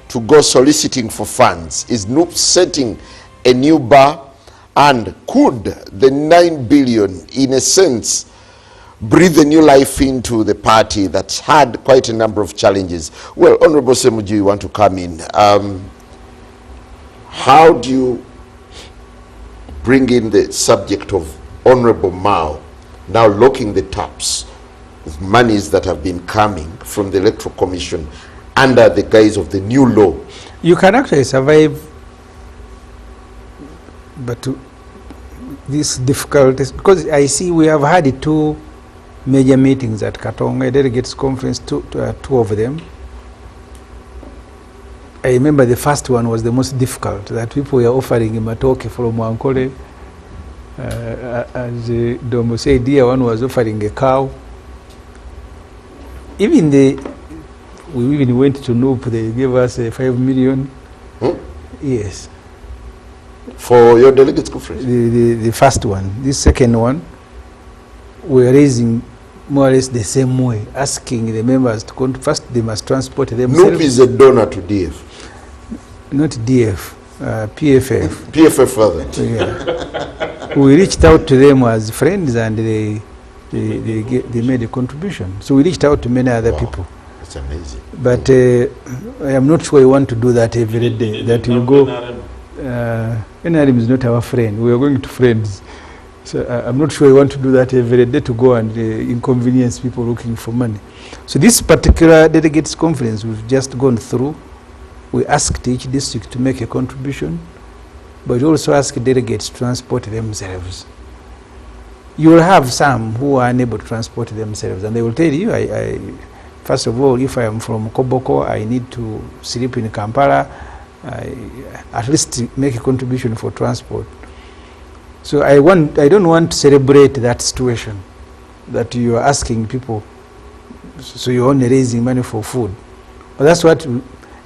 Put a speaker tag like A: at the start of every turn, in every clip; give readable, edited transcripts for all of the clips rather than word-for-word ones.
A: to go soliciting for funds? Is NUP setting a new bar? And could the 9 billion, in a sense, breathe a new life into the party that's had quite a number of challenges? Well, Honorable Ssemujju, you want to come in. How do you bring in the subject of Honorable Mao now locking the taps of monies that have been coming from the Electoral Commission under the guise of the new law?
B: You can actually survive, but these difficulties, because I see we have had 2 major meetings at Katonga, a delegates conference, two of them. I remember the first one was the most difficult, that people were offering him a talk from Wankole. As Dombo said, dear one was offering a cow. We even went to Noop, they gave us 5 million. Yes.
A: For your delegates conference?
B: The first one. This second one, we are raising more or less the same way, asking the members to first they must transport themselves.
A: NUP is a donor to DF.
B: Not DF, PFF.
A: PFF rather.
B: Yeah. We reached out to them as friends and they made a contribution. So we reached out to many other people.
A: That's amazing.
B: But I am not sure we want to do that every day. That you go. NRM is not our friend. We are going to friends. So I'm not sure we want to do that every day, to go and inconvenience people looking for money. So this particular delegates conference we've just gone through, we asked each district to make a contribution, but also asked delegates to transport themselves. You will have some who are unable to transport themselves, and they will tell you, first of all, if I am from Koboko, I need to sleep in Kampala, at least make a contribution for transport. So I don't want to celebrate that situation, that you are asking people, so you're only raising money for food. But that's what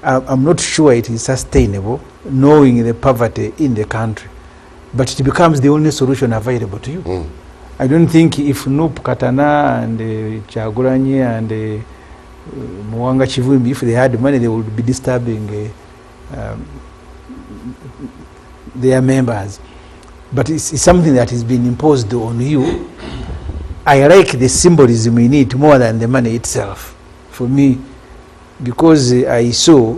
B: I'm not sure it is sustainable, knowing the poverty in the country. But it becomes the only solution available to you. I don't think if NUP, Katana, and Chagulanyi, and Mwanga Chivumbi, if they had money, they would be disturbing their members. But it's something that has been imposed on you. I like the symbolism in it more than the money itself, for me, because I saw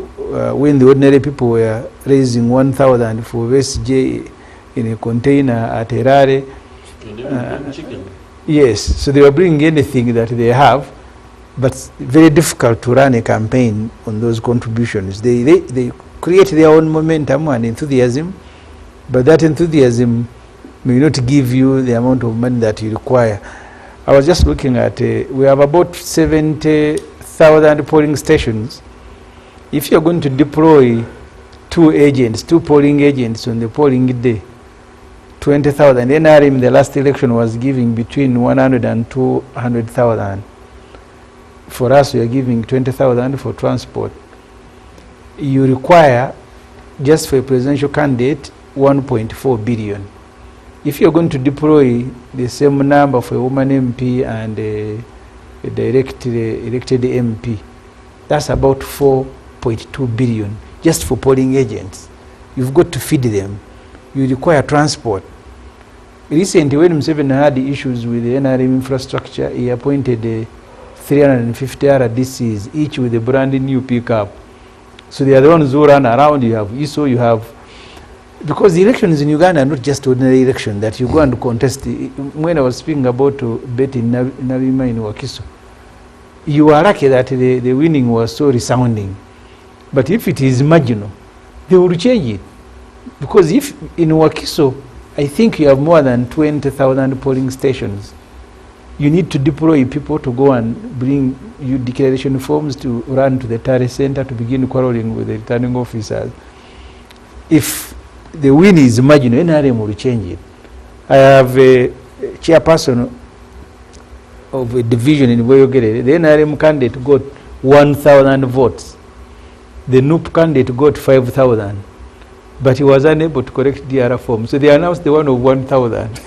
B: when the ordinary people were raising 1,000 for SJ in a container at Erare. Yes, so they were bringing anything that they have, but very difficult to run a campaign on those contributions. They create their own momentum and enthusiasm, but that enthusiasm may not give you the amount of money that you require. I was just looking at, we have about 70,000 polling stations. If you're going to deploy 2 polling agents on the polling day, 20,000. NRM, the last election, was giving between 100 and 200,000. For us, we are giving 20,000 for transport. You require, just for a presidential candidate, 1.4 billion. If you're going to deploy the same number for a woman MP and a elected MP, that's about 4.2 billion just for polling agents. You've got to feed them. You require transport. Recently, when Museveni had issues with the NRM infrastructure, he appointed 350 RDCs, each with a brand new pickup. So they are the ones who run around. You have ISO, you have... Because the elections in Uganda are not just ordinary election that you go and contest. When I was speaking about betting Nabima in Wakiso, you are lucky that the winning was so resounding. But if it is marginal, they will change it. Because if in Wakiso, I think you have more than 20,000 polling stations, you need to deploy people to go and bring you declaration forms to run to the Tare Center to begin quarreling with the returning officers. If the win is marginal, NRM will change it. I have a chairperson of a division in Boyogere. The NRM candidate got 1,000 votes. The NUP candidate got 5,000. But he was unable to correct DR form. So they announced the one of 1,000.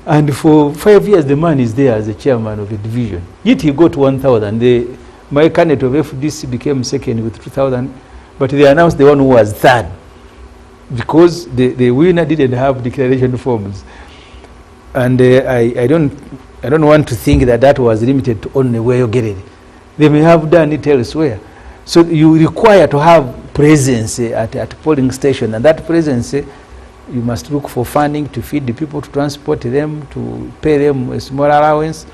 B: And for 5 years, the man is there as the chairman of the division. Yet he got 1,000. My candidate of FDC became second with 2,000. but they announced the one who was third because the winner didn't have declaration forms. And I don't want to think that that was limited to only where you get it. They may have done it elsewhere. So you require to have presence at polling station, and that presence, you must look for funding to feed the people, to transport them, to pay them a small allowance.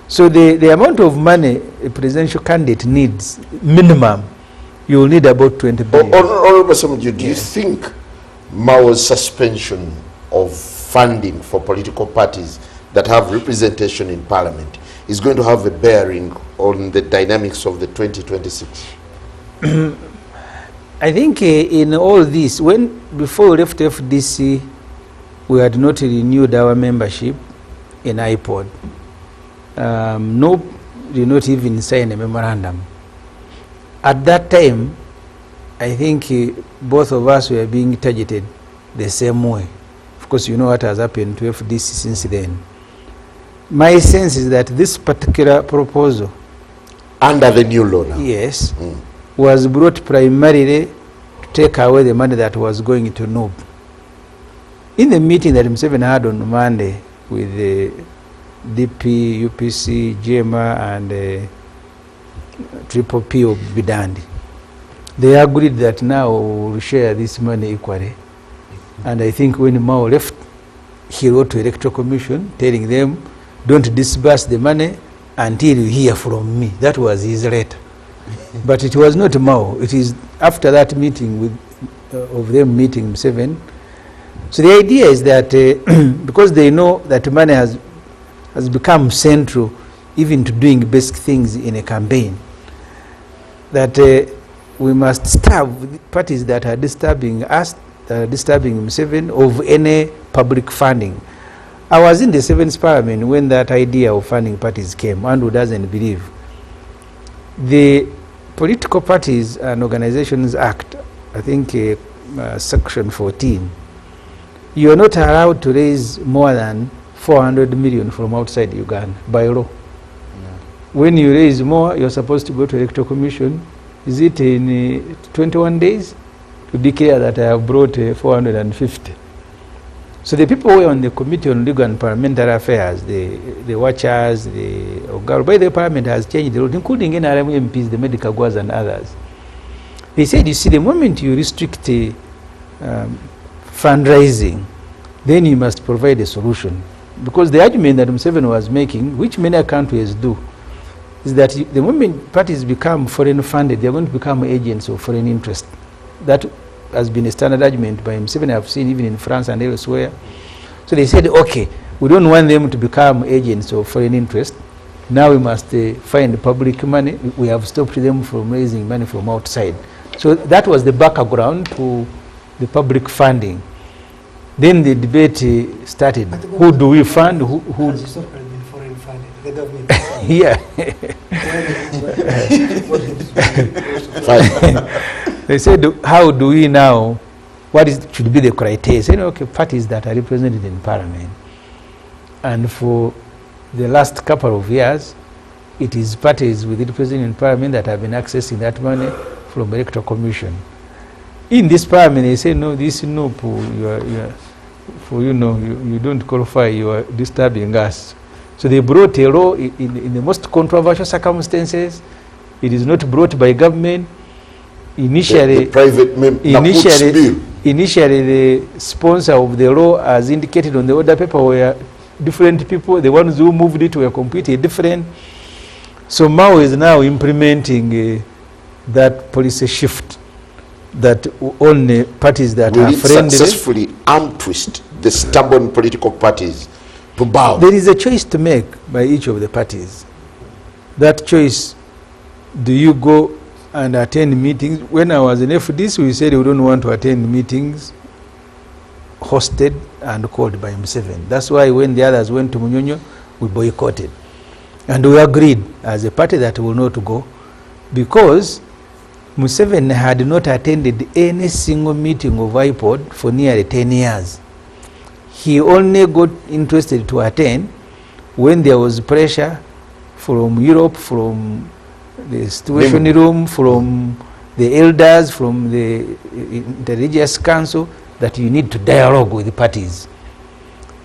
B: So the amount of money a presidential candidate needs, minimum, you will need about 20 billion.
A: Honorable Ssemujju, do you think Mao's suspension of funding for political parties that have representation in parliament is going to have a bearing on the dynamics of the 2026?
B: I think in all this, before we left FDC, we had not renewed our membership in IPOD. No, did not even sign a memorandum. At that time, I think both of us were being targeted the same way. Of course, you know what has happened to FDC since then. My sense is that this particular proposal,
A: under the new law now,
B: yes, was brought primarily to take away the money that was going to NUB. In the meeting that Museveni had on Monday with the DP, UPC, GMA and Triple P of Bidandi, they agreed that now we'll share this money equally. And I think when Mao left, he wrote to Electoral Commission telling them, don't disburse the money until you hear from me. That was his letter. But it was not Mao. It is after that meeting of them meeting Museveni. So the idea is that because they know that money has become central even to doing basic things in a campaign, that we must starve parties that are disturbing us, disturbing Museveni of any public funding. I was in the 7th Parliament when that idea of funding parties came, and who doesn't believe. The Political Parties and Organizations Act, I think section 14, you are not allowed to raise more than 400 million from outside Uganda by law. When you raise more, you're supposed to go to Electoral Commission. Is it in 21 days to declare that I have brought 450? So the people who were on the Committee on Legal and Parliamentary Affairs, the watchers, the Ogaru, by the Parliament has changed the rules, including NRM MPs, the medical guards and others. They said, you see, the moment you restrict fundraising, then you must provide a solution. Because the argument that Museveni was making, which many countries do, is that the moment parties become foreign funded, they're going to become agents of foreign interest. That has been a standard argument by Museveni, I've seen even in France and elsewhere. So they said, okay, we don't want them to become agents of foreign interest. Now we must find public money. We have stopped them from raising money from outside. So that was the background to the public funding. Then the debate started. Who do we fund? Who
C: has historically been foreign funded? The government.
B: Yeah. They said, how do we now, should be the criteria? Say, okay, parties that are represented in Parliament. And for the last couple of years, it is parties with represented in Parliament that have been accessing that money from Electoral Commission. In this Parliament, they say, no, this no, you don't qualify, you are disturbing us. So they brought a law in the most controversial circumstances. It is not brought by government. Initially, initially the sponsor of the law, as indicated on the order paper, were different people. The ones who moved it were completely different. So Mao is now implementing that policy shift, that only parties that are friendly.
A: Successfully arm twist the stubborn political parties to bow.
B: There is a choice to make by each of the parties. That choice, do you go and attend meetings? When I was in FDC, we said we don't want to attend meetings hosted and called by Museveni. That's why when the others went to Munyonyo, we boycotted. And we agreed as a party that we will not go, because Museveni had not attended any single meeting of IPOD for nearly 10 years. He only got interested to attend when there was pressure from Europe, from the Situation Room, from the elders from the interreligious council that you need to dialogue with the parties.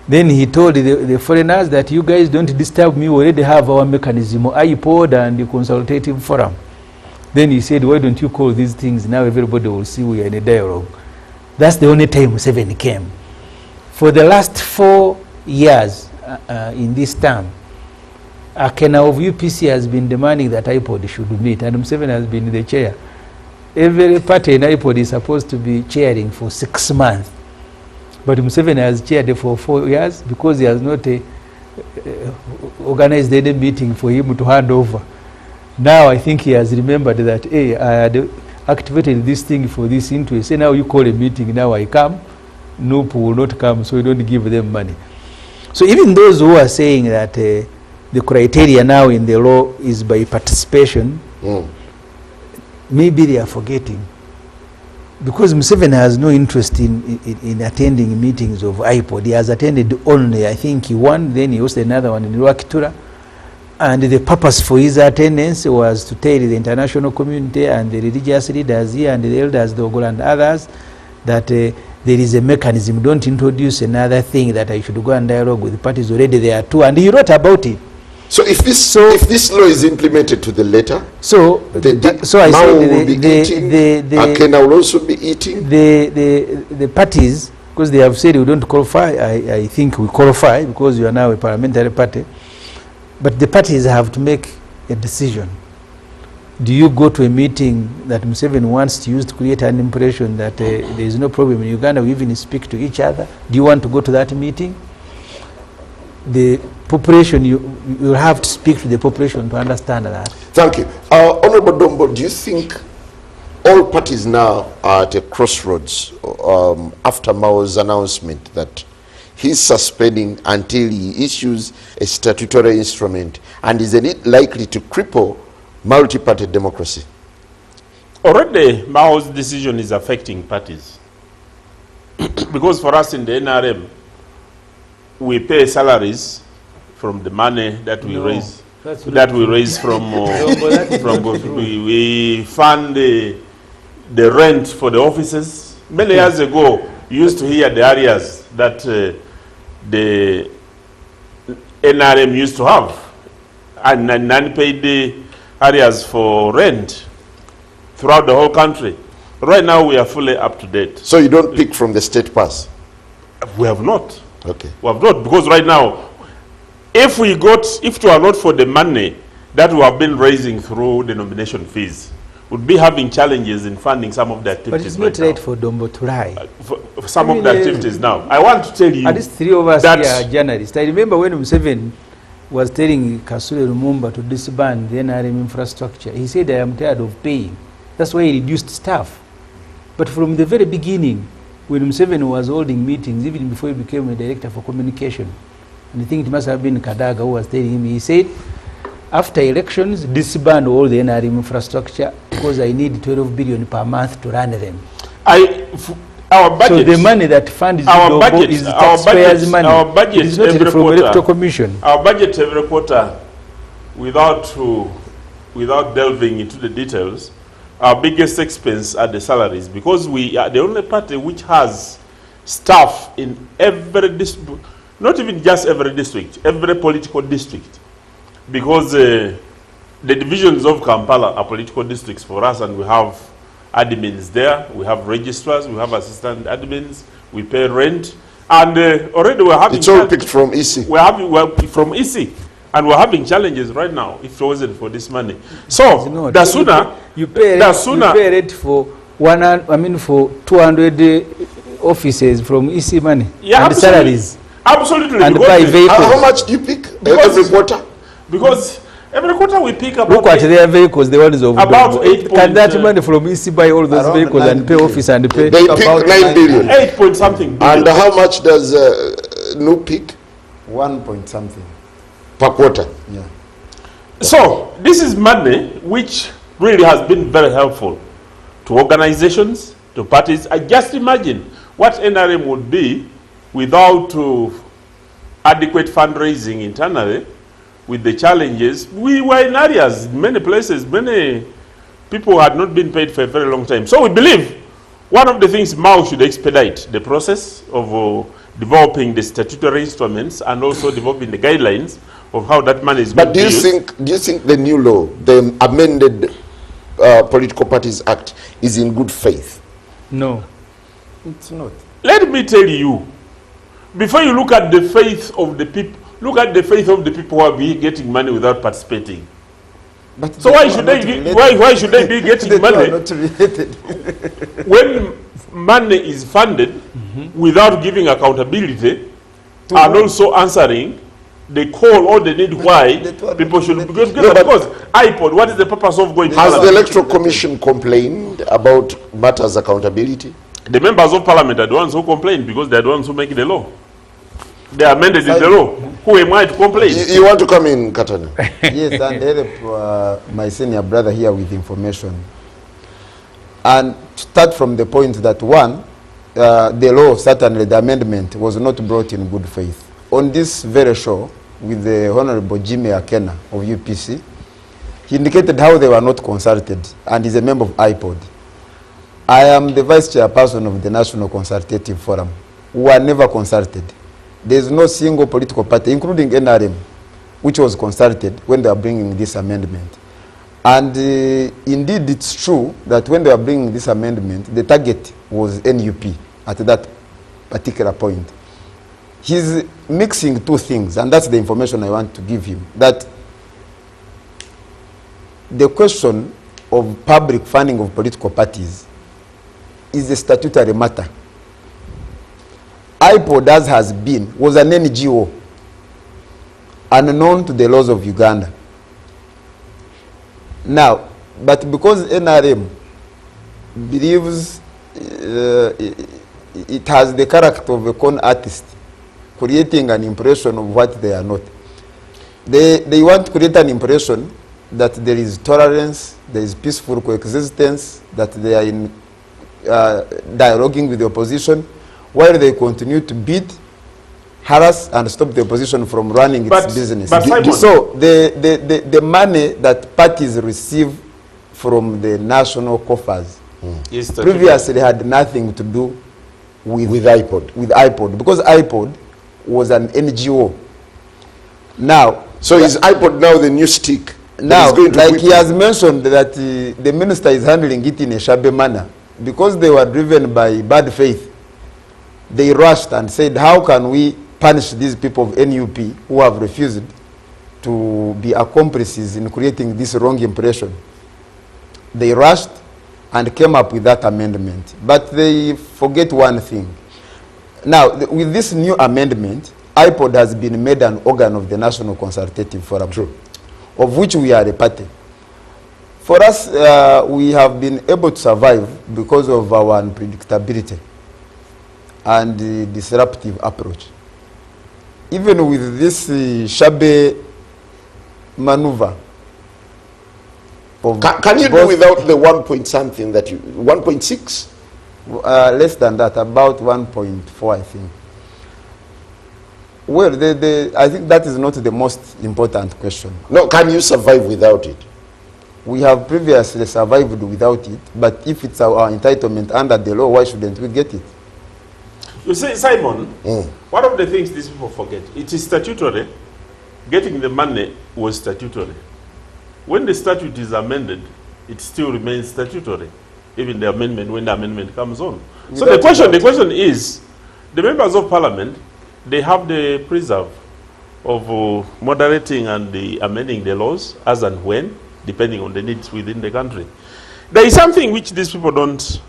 B: Then he told the foreigners that you guys don't disturb me, we already have our mechanism, iPod and the consultative forum. Then he said, why don't you call these things, now everybody will see we are in a dialogue. That's the only time Museveni came. For the last 4 years in this term, Akena of UPC has been demanding that IPOD should meet, and Museveni has been the chair. Every party in IPOD is supposed to be chairing for 6 months. But Museveni has chaired for 4 years because he has not organized any meeting for him to hand over. Now I think he has remembered that, hey, I had activated this thing for this interest. Say now you call a meeting, now I come. Nope will not come, so you don't give them money. So even those who are saying that the criteria now in the law is by participation, maybe they are forgetting. Because Museveni has no interest in attending meetings of IPOD. He has attended only, I think, one, then he hosted another one in Rwakitura. And the purpose for his attendance was to tell the international community and the religious leaders here and the elders, the Ogola and others, that there is a mechanism. Don't introduce another thing that I should go and dialogue with the parties already there too. And he wrote about it.
A: So if this law is implemented to the letter,
B: so I said
A: Akena will also be eating.
B: The parties, because they have said we don't qualify, I think we qualify because you are now a parliamentary party. But the parties have to make a decision. Do you go to a meeting that Museveni wants to use to create an impression that there is no problem in Uganda, we even speak to each other? Do you want to go to that meeting? The population, you have to speak to the population to understand that.
A: Thank you. Honorable Dombo, do you think all parties now are at a crossroads after Mao's announcement that he's suspending until he issues a statutory instrument, and isn't it likely to cripple multi-party democracy?
D: Already Mao's decision is affecting parties. Because for us in the NRM, we pay salaries from the money that we raise. From we fund the rent for the offices. Many years ago, you used to hear the areas that the NRM used to have, and non-paid areas for rent throughout the whole country. Right now, we are fully up to date.
A: So you don't pick from the state pass?
D: We have not.
A: Okay.
D: We have not, because right now, if it were not for the money that we have been raising through the nomination fees, would be having challenges in funding some of the activities.
B: But it's not right for Dombo to lie.
D: For some of the activities now. I want to tell you,
B: at least 3 of us here are journalists. I remember when Museveni was telling Kasule Lumumba to disband the NRM infrastructure, he said, I am tired of paying. That's why he reduced staff. But from the very beginning, when Museveni was holding meetings, even before he became a director for communication, and I think it must have been Kadaga who was telling him, he said, after elections, disband all the NRM infrastructure because I need 12 billion per month to run them.
D: Our budget,
B: so the money that funds is taxpayers' money.
D: Our budget
B: it is not
D: every
B: from
D: quarter,
B: electoral commission.
D: Our budget every quarter, without delving into the details, our biggest expense are the salaries, because we are the only party which has staff in every district, not even just every district, every political district. Because the divisions of Kampala are political districts for us, and we have admins there, we have registrars, we have assistant admins, we pay rent, and already we're having...
A: It's all picked from EC.
D: We're from EC, and we're having challenges right now if it wasn't for this money. So, the sooner...
B: You pay rent for 200 offices from EC money,
D: yeah,
B: and salaries.
D: Absolutely.
B: And buy vehicles.
A: How much do you pick every quarter?
D: Because every quarter we pick up...
B: Look at their vehicles, the ones of...
D: About 8
B: Can that money from EC buy all those vehicles and pay office and pay...
A: They pick 9 billion.
D: 8 point something billion.
A: And how much does NU pick?
E: 1 point something.
A: Per quarter?
E: Yeah.
D: So, this is money which really has been very helpful to organizations, to parties. I just imagine what NRM would be without adequate fundraising internally, with the challenges. We were in areas, many places, many people had not been paid for a very long time. So we believe one of the things Mao should expedite the process of developing the statutory instruments and also developing the guidelines of how that money is
A: But
D: being used.
A: do you think the new law, the amended Political Parties Act, is in good faith?
B: No.
E: It's not.
D: Let me tell you, before you look at the faith of the people, look at the faith of the people who are getting money without participating.
E: But
D: So why should they why should they be getting
E: the two are
D: money
E: not related.
D: when money is funded without giving accountability and also answering the call or the need why
E: The two are
D: people
E: not
D: should
E: related.
D: because iPod, what is the purpose of going to
A: Has the
D: Parliament?
A: Electoral Commission complained about matters accountability?
D: The members of Parliament are the ones who complain because they are the ones who make the law. They amended in the law. Who am I to complain?
A: You want to come in, Katana?
E: Yes, and help my senior brother here with information. And start from the point that one, the law, certainly the amendment, was not brought in good faith. On this very show, with the Honorable Jimmy Akena of UPC, he indicated how they were not consulted, and is a member of iPod. I am the vice chairperson of the National Consultative Forum. We were never consulted. There is no single political party, including NRM, which was consulted when they are bringing this amendment. And indeed, it's true that when they were bringing this amendment, the target was NUP at that particular point. He's mixing two things, and that's the information I want to give him, that the question of public funding of political parties is a statutory matter. iPod, as has been, was an NGO, unknown to the laws of Uganda. Now, but because NRM believes it has the character of a con artist, creating an impression of what they are not. They want to create an impression that there is tolerance, there is peaceful coexistence, that they are in dialoguing with the opposition, while they continue to beat, harass, and stop the opposition from running its business.
D: But Simon,
E: so the money that parties receive from the national coffers previously had nothing to do with iPod, because iPod was an NGO. Now,
A: so is iPod now the new stick?
E: Now, like he has mentioned that the minister is handling it in a shabby manner, because they were driven by bad faith. They rushed and said, how can we punish these people of NUP who have refused to be accomplices in creating this wrong impression? They rushed and came up with that amendment. But they forget one thing. Now, with this new amendment, iPod has been made an organ of the National Consultative Forum, of which we are a party. For us, we have been able to survive because of our unpredictability and the disruptive approach. Even with this shabby maneuver.
A: Can you do without the 1 point something that you, 1.6?
E: Less than that, about 1.4, I think. Well, I think that is not the most important question.
A: No, can you survive without it?
E: We have previously survived without it, but if it's our entitlement under the law, why shouldn't we get it?
D: You see, Simon, one of the things these people forget, it is statutory. Getting the money was statutory. When the statute is amended, it still remains statutory, even the amendment, when the amendment comes on. So the question is, the members of parliament, they have the preserve of moderating and amending the laws as and when, depending on the needs within the country. There is something which these people don't,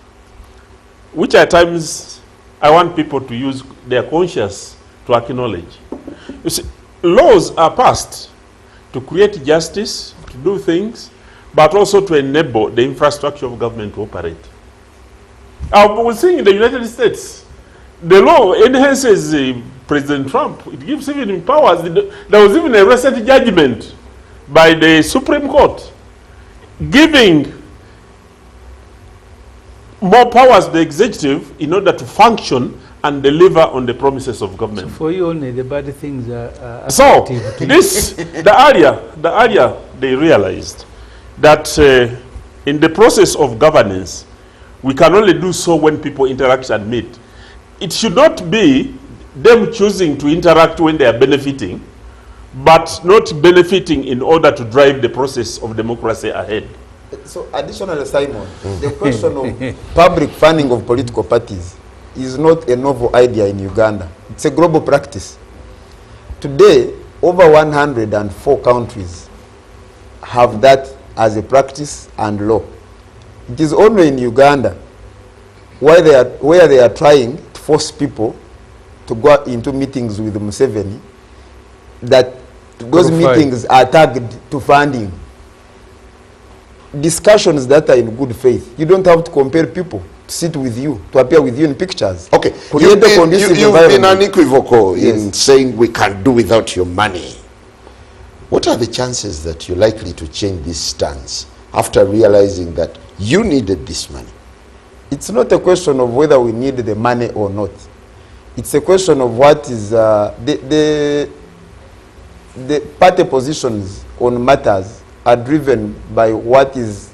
D: which at times I want people to use their conscience to acknowledge. You see, laws are passed to create justice, to do things, but also to enable the infrastructure of government to operate. I was saying in the United States, the law enhances President Trump. It gives even powers. There was even a recent judgment by the Supreme Court giving more powers to the executive in order to function and deliver on the promises of government.
B: So for you only the bad things are
D: so
B: attractive to
D: this the earlier they realized that in the process of governance, we can only do so when people interact and meet. It should not be them choosing to interact when they are benefiting, but not benefiting in order to drive the process of democracy ahead.
E: So additionally, Simon, the question of public funding of political parties is not a novel idea in Uganda. It's a global practice. Today, over 104 countries have that as a practice and law. It is only in Uganda where they are trying to force people to go into meetings with Museveni, that those meetings are tagged to funding. Discussions that are in good faith. You don't have to compare people to sit with you, to appear with you in pictures.
A: Okay, you've been unequivocal in saying we can't do without your money. What are the chances that you're likely to change this stance after realizing that you needed this money?
E: It's not a question of whether we need the money or not. It's a question of what is the party positions on matters are driven by what is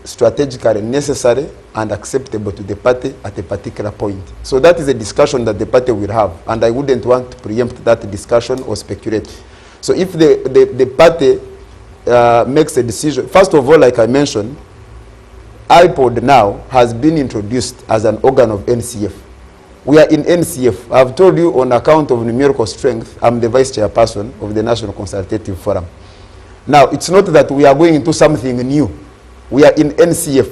E: strategically necessary and acceptable to the party at a particular point. So that is a discussion that the party will have, and I wouldn't want to preempt that discussion or speculate. So if the party makes a decision, first of all, like I mentioned, iPod now has been introduced as an organ of NCF. We are in NCF. I've told you on account of numerical strength, I'm the vice chairperson of the National Consultative Forum. Now, it's not that we are going into something new. We are in NCF.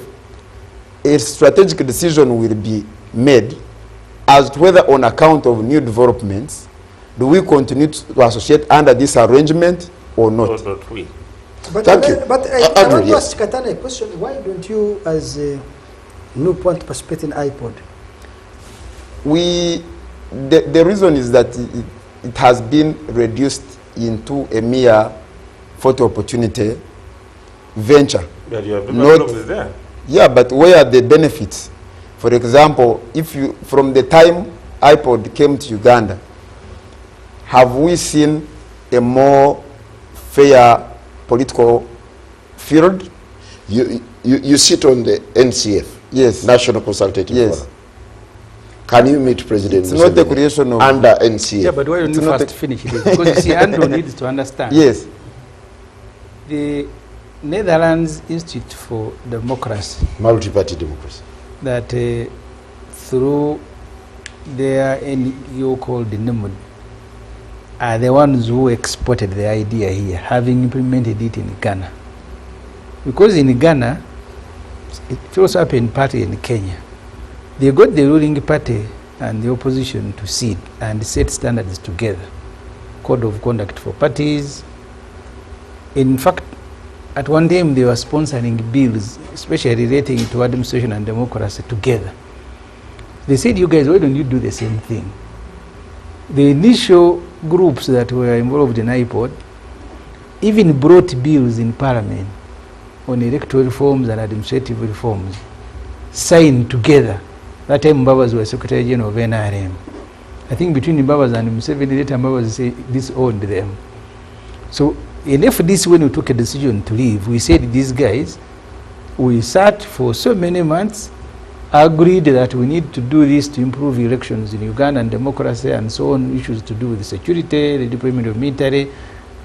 E: A strategic decision will be made as to whether on account of new developments, do we continue to associate under this arrangement or not?
D: Not we.
C: But
A: Thank you.
C: But I
A: Andrew,
C: want to
A: yes.
C: ask Katana a question. Why don't you, as a new point, participate in iPod?
E: The reason is that it has been reduced into a mere photo opportunity venture.
D: But you have
E: Not-
D: there.
E: Yeah, but where are the benefits? For example, if you, from the time iPod came to Uganda, have we seen a more fair political field?
A: You sit on the NCF,
E: Yes.
A: National Consultative
E: Yes.
A: Forum. Can you meet President
E: It's not the
A: Museveni
E: creation of...
A: under NCF?
B: Yeah, but why don't
E: It's
B: you
E: not
B: first finish this? Because you see, Andrew needs to understand.
E: Yes.
B: The Netherlands Institute for Democracy,
A: Multi-party democracy.
B: that through their NGO called the NEMUD, are the ones who exported the idea here, having implemented it in Ghana. Because in Ghana, it also happened partly in Kenya. They got the ruling party and the opposition to sit and set standards together. Code of conduct for parties. In fact, at one time they were sponsoring bills, especially relating to administration and democracy together. They said, you guys, why don't you do the same thing? The initial groups that were involved in iPod even brought bills in parliament on electoral reforms and administrative reforms, signed together. That time Mbabas was Secretary General of NRM. I think between Mbabas and Museveni, later Mbabas said this owned them. So in FDC, when we took a decision to leave, we said, these guys, we sat for so many months, agreed that we need to do this to improve elections in Uganda and democracy and so on, issues to do with the security, the deployment of military,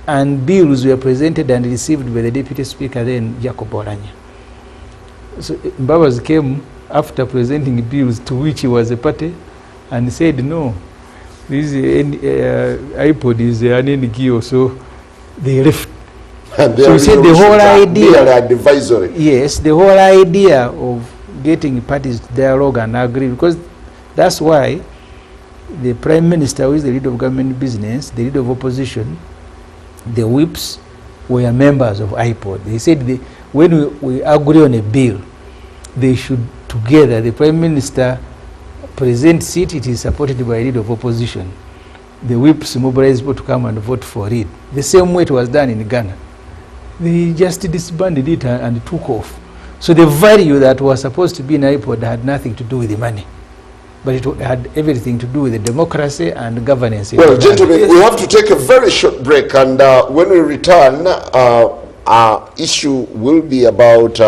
B: and bills were presented and received by the Deputy Speaker then, Jacob Oranya. So Mbabas came after presenting bills to which he was a party and said, no, this iPod is an NGO, so they left.
A: And
B: So we said the whole idea,
A: they are advisory.
B: yes, the whole idea of getting parties to dialogue and agree, because that's why the Prime Minister, who is the leader of government business, the leader of opposition, the whips were members of iPod. They said when we agree on a bill, they should together, the Prime Minister presents it, it is supported by a leader of opposition. The whips mobilize people to come and vote for it. The same way it was done in Ghana. They just disbanded it and took off. So the value that was supposed to be in iPod had nothing to do with the money, but it had everything to do with the democracy and governance.
A: Well, gentlemen, we have to take a very short break, and when we return, our issue will be about